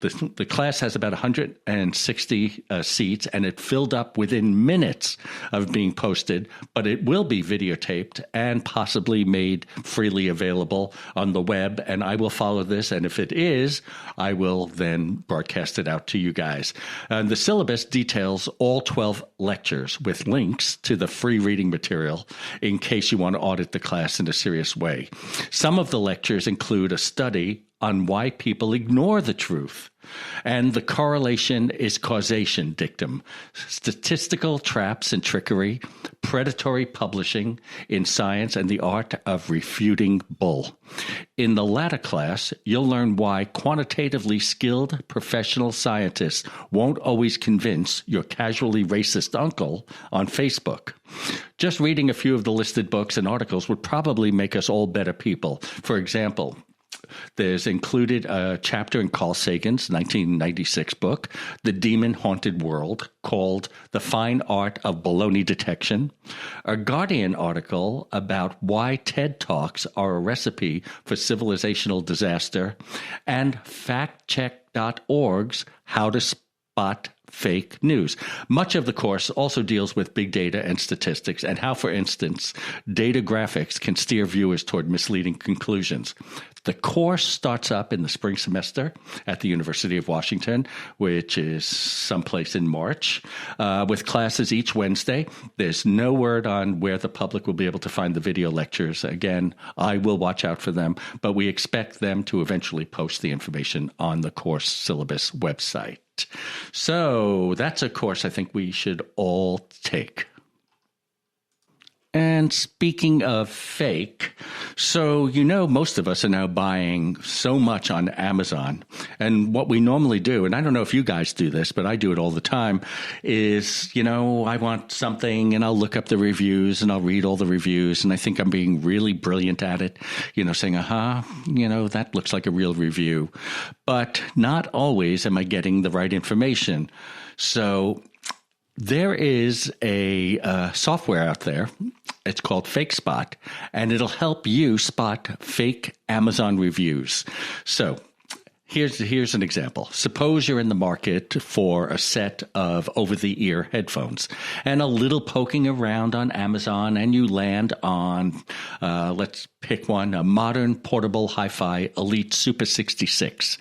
The class has about 160 seats, and it filled up within minutes of being posted, but it will be videotaped and possibly made freely available on the web, and I will follow this, and if it is, I will then broadcast it out to you guys. The syllabus details all 12 lectures with links to the free reading material in case you want to audit the class in a serious way. Some of the lectures include a study on why people ignore the truth. And the correlation is causation dictum, statistical traps and trickery, predatory publishing in science, and the art of refuting bull. In the latter class, you'll learn why quantitatively skilled professional scientists won't always convince your casually racist uncle on Facebook. Just reading a few of the listed books and articles would probably make us all better people. For example, there's included a chapter in Carl Sagan's 1996 book, The Demon Haunted World, called The Fine Art of Baloney Detection, a Guardian article about why TED Talks are a recipe for civilizational disaster, and factcheck.org's How to Spot Fake News. Much of the course also deals with big data and statistics and how, for instance, data graphics can steer viewers toward misleading conclusions. The course starts up in the spring semester at the University of Washington, which is someplace in March, with classes each Wednesday. There's no word on where the public will be able to find the video lectures. Again, I will watch out for them, but we expect them to eventually post the information on the course syllabus website. So that's a course I think we should all take. And speaking of fake, so most of us are now buying so much on Amazon. And what we normally do, and I don't know if you guys do this, but I do it all the time, is, I want something and I'll look up the reviews and I'll read all the reviews. And I think I'm being really brilliant at it, saying, that looks like a real review. But not always am I getting the right information. So there is a software out there. It's called FakeSpot, and it'll help you spot fake Amazon reviews. So here's an example. Suppose you're in the market for a set of over-the-ear headphones, and a little poking around on Amazon, and you land on, let's pick one, a modern portable hi-fi Elite Super 66.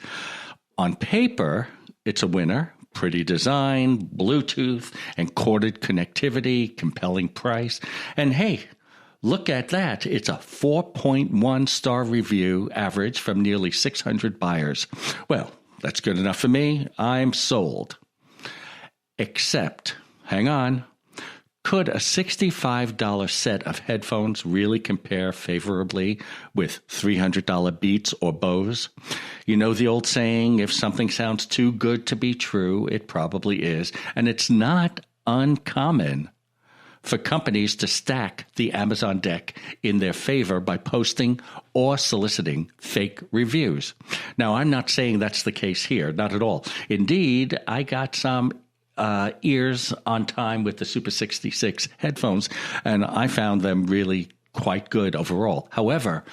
On paper, it's a winner. Pretty design, Bluetooth and corded connectivity, compelling price. And hey, look at that. It's a 4.1 star review average from nearly 600 buyers. Well, that's good enough for me. I'm sold. Except, hang on, could a $65 set of headphones really compare favorably with $300 Beats or Bose? The old saying, if something sounds too good to be true, it probably is. And it's not uncommon for companies to stack the Amazon deck in their favor by posting or soliciting fake reviews. Now, I'm not saying that's the case here, not at all. Indeed, I got some ears on time with the Super 66 headphones, and I found them really quite good overall. However,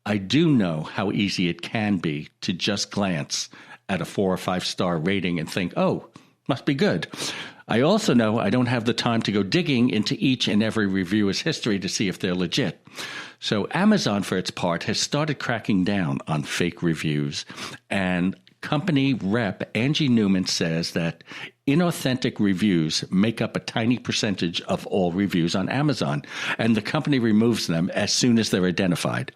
I do know how easy it can be to just glance at a 4 or 5 star rating and think, oh, must be good. I also know I don't have the time to go digging into each and every reviewer's history to see if they're legit. So Amazon, for its part, has started cracking down on fake reviews, and company rep Angie Newman says that inauthentic reviews make up a tiny percentage of all reviews on Amazon, and the company removes them as soon as they're identified.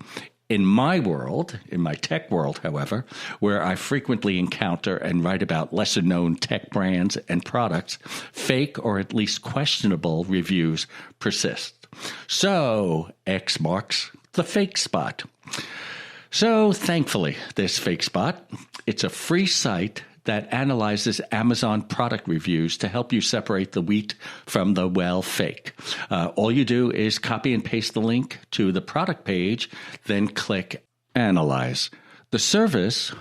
In my world, in my tech world, however, where I frequently encounter and write about lesser-known tech brands and products, fake or at least questionable reviews persist. So, X marks the fake spot. So, thankfully, this FakeSpot, it's a free site that analyzes Amazon product reviews to help you separate the wheat from the, fake. All you do is copy and paste the link to the product page, then click Analyze. The service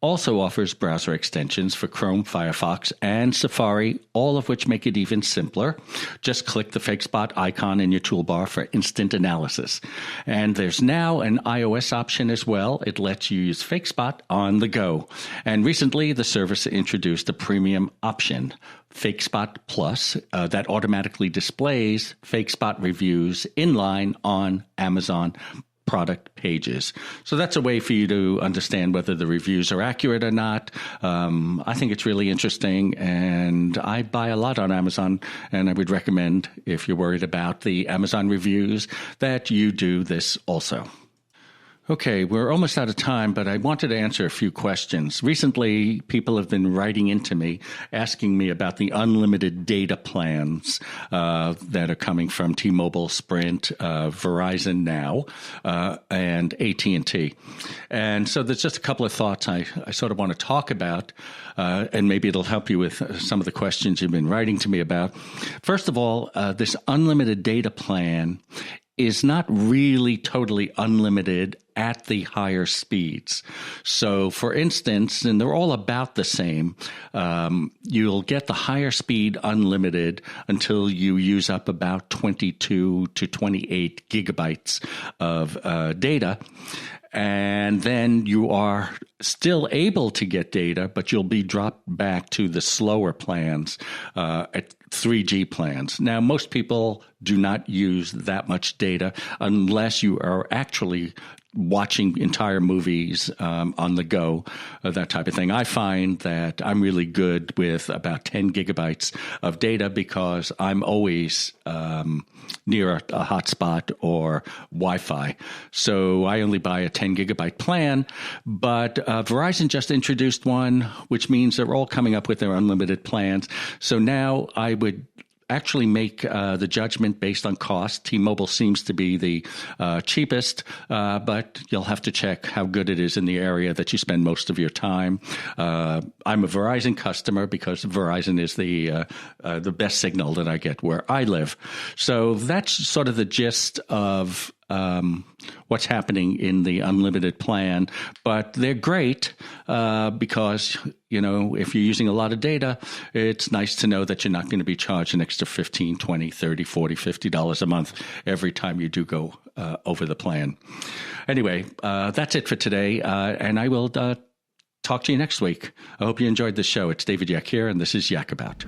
also offers browser extensions for Chrome, Firefox, and Safari, all of which make it even simpler. Just click the FakeSpot icon in your toolbar for instant analysis. And there's now an iOS option as well. It lets you use FakeSpot on the go. And recently, the service introduced a premium option, FakeSpot Plus, that automatically displays FakeSpot reviews inline on Amazon product pages. So that's a way for you to understand whether the reviews are accurate or not. I think it's really interesting, and I buy a lot on Amazon, and I would recommend, if you're worried about the Amazon reviews, that you do this also. Okay, we're almost out of time, but I wanted to answer a few questions. Recently, people have been writing into me, asking me about the unlimited data plans that are coming from T-Mobile, Sprint, Verizon now, and AT&T. And so there's just a couple of thoughts I sort of want to talk about, and maybe it'll help you with some of the questions you've been writing to me about. First of all, this unlimited data plan is not really totally unlimited at the higher speeds. So, for instance, and they're all about the same, you'll get the higher speed unlimited until you use up about 22 to 28 gigabytes of data. And then you are still able to get data, but you'll be dropped back to the slower plans, at 3G plans. Now, most people do not use that much data unless you are actually watching entire movies on the go, that type of thing. I find that I'm really good with about 10 gigabytes of data because I'm always near a hotspot or Wi-Fi. So I only buy a 10 gigabyte plan, but Verizon just introduced one, which means they're all coming up with their unlimited plans. So now I would actually make the judgment based on cost. T-Mobile seems to be the cheapest, but you'll have to check how good it is in the area that you spend most of your time. I'm a Verizon customer because Verizon is the best signal that I get where I live. So that's sort of the gist of what's happening in the unlimited plan, but they're great because, you know, if you're using a lot of data, it's nice to know that you're not going to be charged an extra $15, $20, $30, $40, $50 a month every time you do go over the plan. Anyway, that's it for today, and I will talk to you next week. I hope you enjoyed the show. It's David Yak here, and this is Yak About.